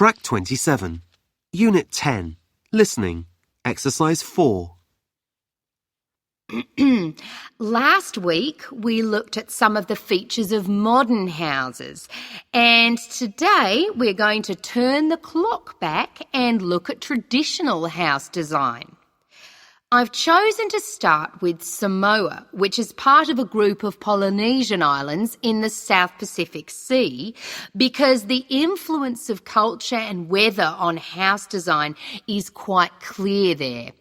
Track 27. Unit 10. Listening. Exercise 4. Last week, we looked at some of the features of modern houses, and today we're going to turn the clock back and look at traditional house design. I've chosen to start with Samoa, which is part of a group of Polynesian islands in the South Pacific Sea, because the influence of culture and weather on house design is quite clear there.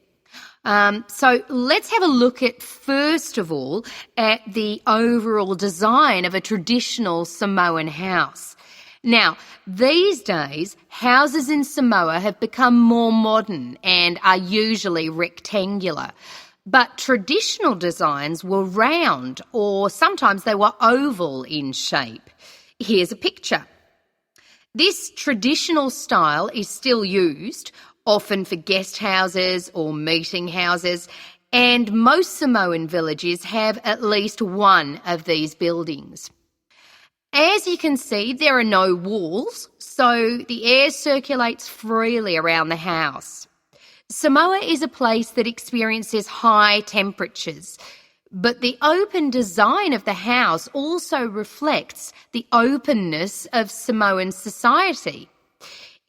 So let's have a look at, first of all, at the overall design of a traditional Samoan house. Now, these days, houses in Samoa have become more modern and are usually rectangular. But traditional designs were round, or sometimes they were oval in shape. Here's a picture. This traditional style is still used, often for guest houses or meeting houses, and most Samoan villages have at least one of these buildings. As you can see, there are no walls, so the air circulates freely around the house. Samoa is a place that experiences high temperatures, but the open design of the house also reflects the openness of Samoan society.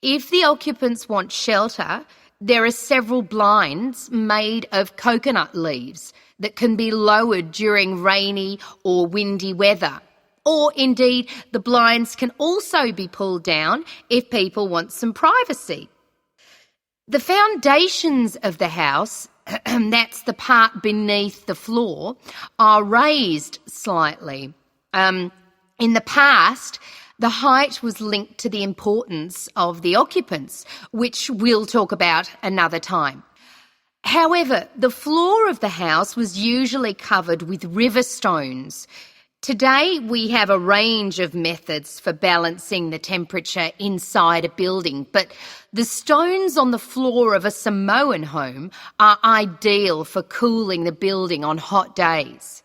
If the occupants want shelter, there are several blinds made of coconut leaves that can be lowered during rainy or windy weather. Or indeed, the blinds can also be pulled down if people want some privacy. The foundations of the house, that's the part beneath the floor, are raised slightly. In the past, the height was linked to the importance of the occupants, which we'll talk about another time. However, the floor of the house was usually covered with river stones. Today, we have a range of methods for balancing the temperature inside a building, but the stones on the floor of a Samoan home are ideal for cooling the building on hot days.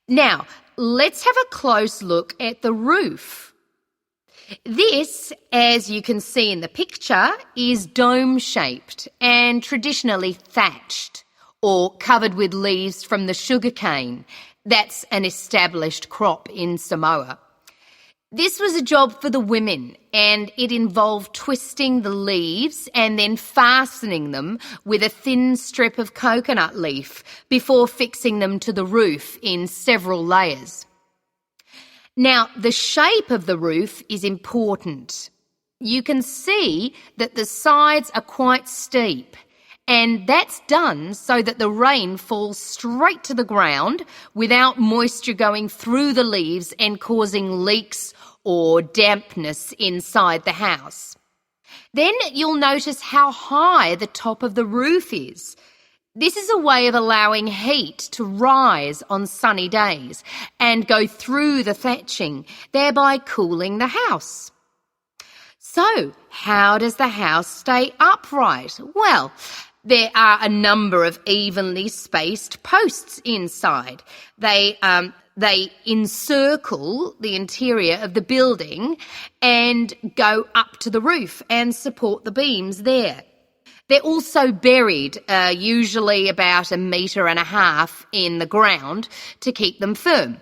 Now, let's have a close look at the roof. This, as you can see in the picture, is dome-shaped and traditionally thatched or covered with leaves from the sugarcane. That's an established crop in Samoa. This was a job for the women, and it involved twisting the leaves and then fastening them with a thin strip of coconut leaf before fixing them to the roof in several layers. Now, the shape of the roof is important. You can see that the sides are quite steep, and that's done so that the rain falls straight to the ground without moisture going through the leaves and causing leaks or dampness inside the house. Then you'll notice how high the top of the roof is. This is a way of allowing heat to rise on sunny days and go through the thatching, thereby cooling the house. So, how does the house stay upright? Well, there are a number of evenly spaced posts inside. They encircle the interior of the building and go up to the roof and support the beams there. They're also buried, usually about 1.5 meters in the ground to keep them firm.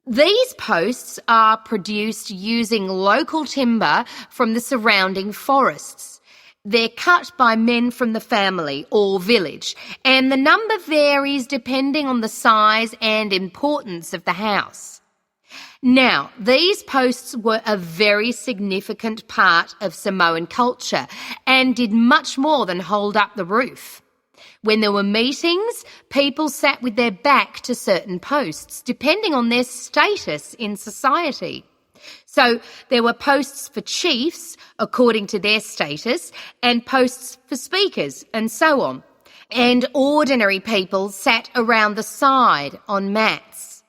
These posts are produced using local timber from the surrounding forests. They're cut by men from the family or village, and the number varies depending on the size and importance of the house. Now, these posts were a very significant part of Samoan culture and did much more than hold up the roof. When there were meetings, people sat with their back to certain posts, depending on their status in society. So there were posts for chiefs, according to their status, and posts for speakers, and so on. And ordinary people sat around the side on mats.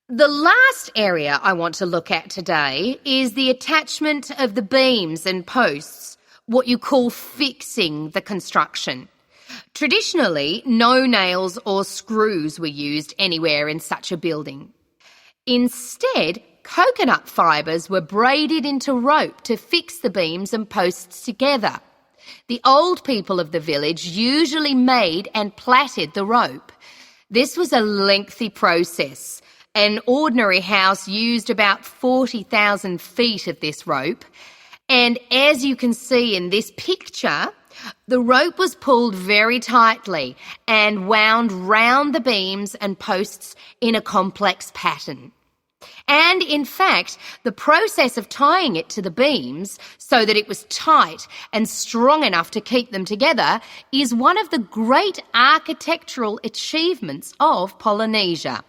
The last area I want to look at today is the attachment of the beams and posts, what you call fixing the construction. Traditionally, no nails or screws were used anywhere in such a building. Instead, coconut fibres were braided into rope to fix the beams and posts together. The old people of the village usually made and plaited the rope. This was a lengthy process. An ordinary house used about 40,000 feet of this rope. And as you can see in this picture, the rope was pulled very tightly and wound round the beams and posts in a complex pattern. And in fact, the process of tying it to the beams so that it was tight and strong enough to keep them together is one of the great architectural achievements of Polynesia.